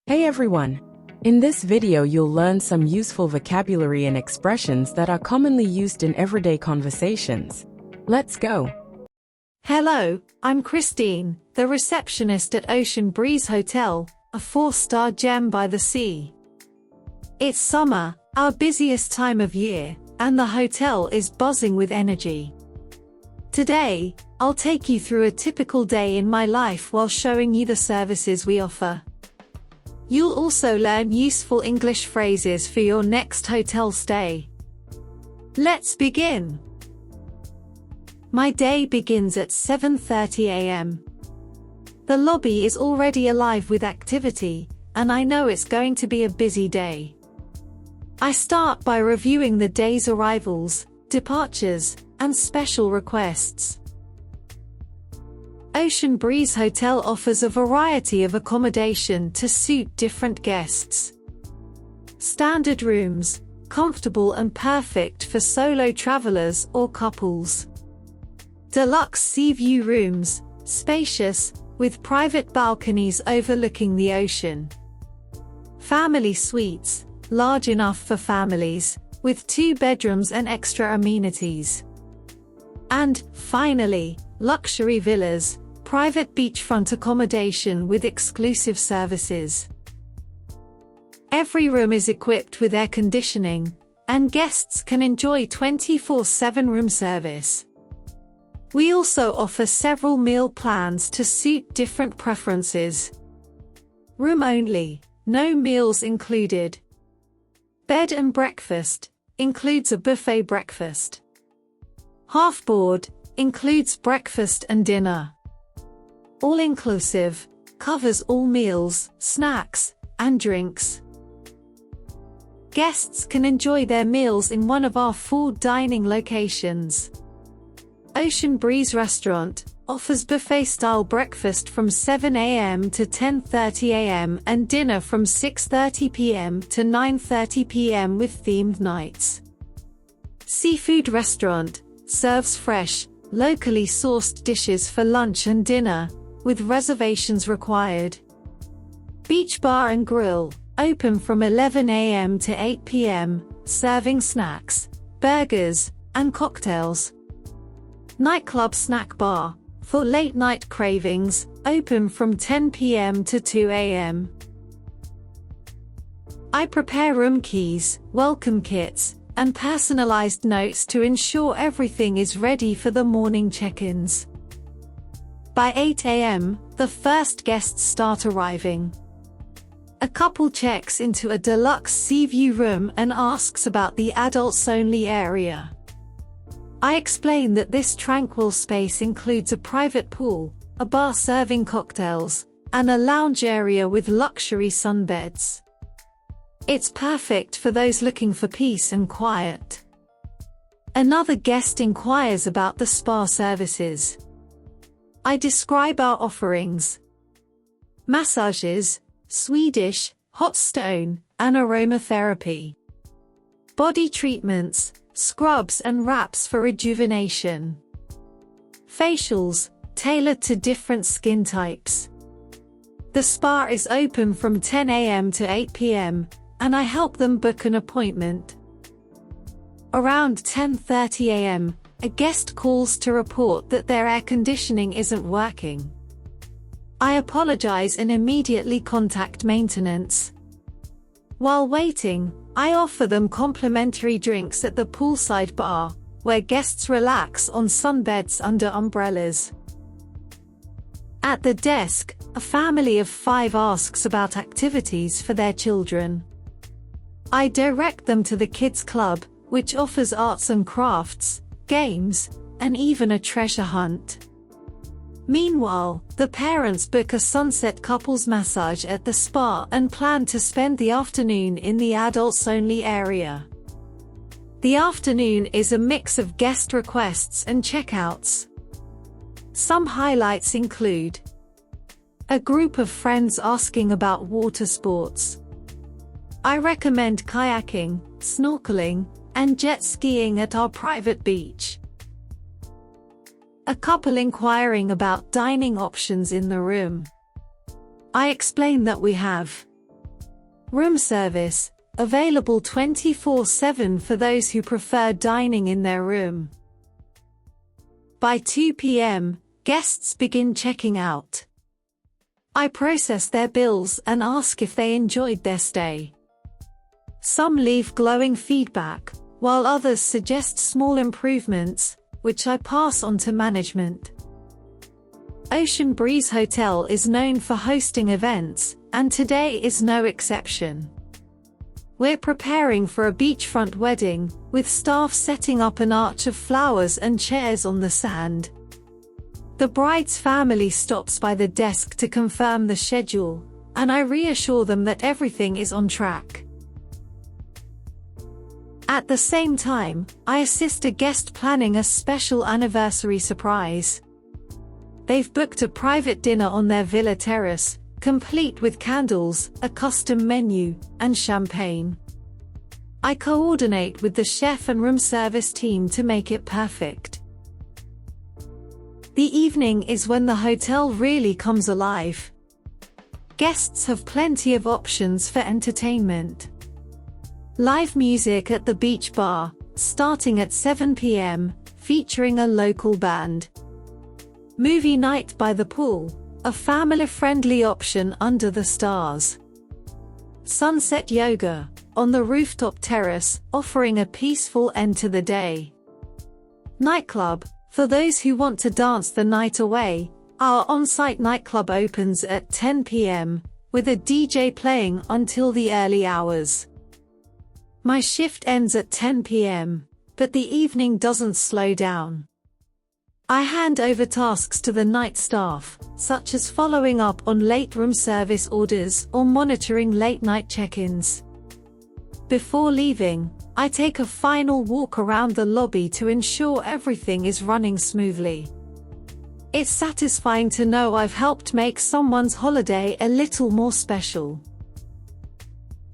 Hey everyone! In this video you'll learn some useful vocabulary and expressions that are commonly used in everyday conversations. Let's go! Hello, I'm Christine, the receptionist at Ocean Breeze Hotel, a 4-star gem by the sea. It's summer, our busiest time of year, and the hotel is buzzing with energy. Today, I'll take you through a typical day in my life while showing you the services we offer. You'll also learn useful English phrases for your next hotel stay. Let's begin. My day begins at 7:30 a.m. The lobby is already alive with activity, and I know it's going to be a busy day. I start by reviewing the day's arrivals, departures, and special requests. Ocean Breeze Hotel offers a variety of accommodation to suit different guests. Standard rooms, comfortable and perfect for solo travelers or couples. Deluxe sea view rooms, spacious, with private balconies overlooking the ocean. Family suites, large enough for families, with 2 bedrooms and extra amenities. And, finally, luxury villas, private beachfront accommodation with exclusive services. Every room is equipped with air conditioning, and guests can enjoy 24/7 room service. We also offer several meal plans to suit different preferences. Room only, no meals included. Bed and breakfast, includes a buffet breakfast. Half board, includes breakfast and dinner. All-inclusive, covers all meals, snacks, and drinks. Guests can enjoy their meals in one of our 4 dining locations. Ocean Breeze Restaurant offers buffet-style breakfast from 7 a.m. to 10:30 a.m. and dinner from 6:30 p.m. to 9:30 p.m. with themed nights. Seafood Restaurant serves fresh, locally sourced dishes for lunch and dinner, with reservations required. Beach Bar and Grill, open from 11 a.m. to 8 p.m., serving snacks, burgers, and cocktails. Nightclub Snack Bar, for late-night cravings, open from 10 p.m. to 2 a.m. I prepare room keys, welcome kits, and personalized notes to ensure everything is ready for the morning check-ins. By 8 a.m., the first guests start arriving. A couple checks into a deluxe sea view room and asks about the adults-only area. I explain that this tranquil space includes a private pool, a bar serving cocktails, and a lounge area with luxury sunbeds. It's perfect for those looking for peace and quiet. Another guest inquires about the spa services. I describe our offerings. Massages, Swedish, hot stone, and aromatherapy. Body treatments, scrubs and wraps for rejuvenation. Facials, tailored to different skin types. The spa is open from 10 a.m. to 8 p.m., and I help them book an appointment. Around 10:30 a.m., a guest calls to report that their air conditioning isn't working. I apologize and immediately contact maintenance. While waiting, I offer them complimentary drinks at the poolside bar, where guests relax on sunbeds under umbrellas. At the desk, a family of 5 asks about activities for their children. I direct them to the Kids Club, which offers arts and crafts, games, and even a treasure hunt. Meanwhile, the parents book a sunset couples massage at the spa and plan to spend the afternoon in the adults-only area. The afternoon is a mix of guest requests and checkouts. Some highlights include a group of friends asking about water sports. I recommend kayaking, snorkeling, and jet skiing at our private beach. A couple inquiring about dining options in the room. I explain that we have Room service, available 24/7 for those who prefer dining in their room. By 2 p.m., guests begin checking out. I process their bills and ask if they enjoyed their stay. Some leave glowing feedback, while others suggest small improvements, which I pass on to management. Ocean Breeze Hotel is known for hosting events, and today is no exception. We're preparing for a beachfront wedding, with staff setting up an arch of flowers and chairs on the sand. The bride's family stops by the desk to confirm the schedule, and I reassure them that everything is on track. At the same time, I assist a guest planning a special anniversary surprise. They've booked a private dinner on their villa terrace, complete with candles, a custom menu, and champagne. I coordinate with the chef and room service team to make it perfect. The evening is when the hotel really comes alive. Guests have plenty of options for entertainment. Live music at the beach bar, starting at 7 p.m., featuring a local band. Movie night by the pool, a family-friendly option under the stars. Sunset yoga, on the rooftop terrace, offering a peaceful end to the day. Nightclub, for those who want to dance the night away. Our on-site nightclub opens at 10 p.m., with a DJ playing until the early hours. My shift ends at 10 p.m., but the evening doesn't slow down. I hand over tasks to the night staff, such as following up on late room service orders or monitoring late-night check-ins. Before leaving, I take a final walk around the lobby to ensure everything is running smoothly. It's satisfying to know I've helped make someone's holiday a little more special.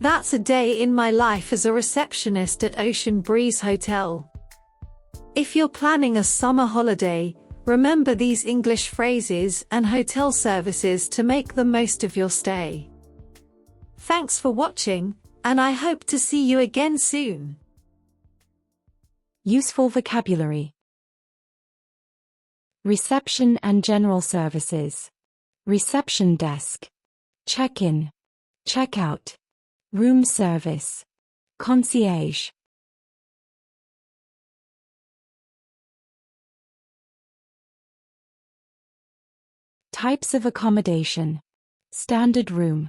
That's a day in my life as a receptionist at Ocean Breeze Hotel. If you're planning a summer holiday, remember these English phrases and hotel services to make the most of your stay. Thanks for watching, and I hope to see you again soon. Useful vocabulary. Reception and general services. Reception desk. Check-in. Check-out. Room service. Concierge. Types of accommodation. Standard room.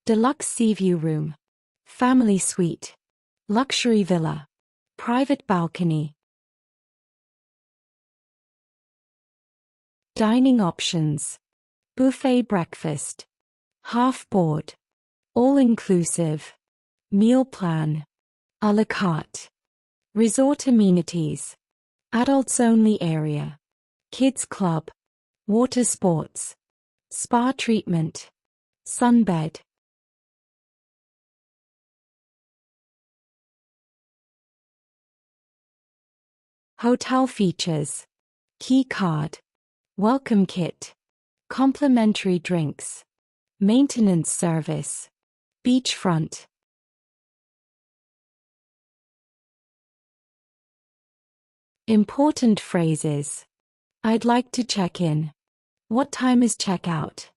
Deluxe seaview room. Family suite. Luxury villa. Private balcony. Dining options. Buffet breakfast. Half-board. All-inclusive. Meal plan. A la carte. Resort amenities. Adults-only area. Kids club. Water sports. Spa treatment. Sunbed. Hotel features. Key card. Welcome kit. Complimentary drinks. Maintenance service. Beachfront. Important phrases. I'd like to check in. What time is checkout?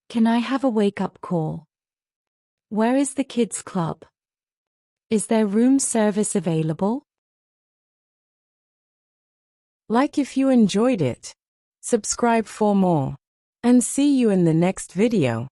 Can I have a wake-up call? Where is the kids' club? Is there room service available? Like if you enjoyed it. Subscribe for more. And see you in the next video.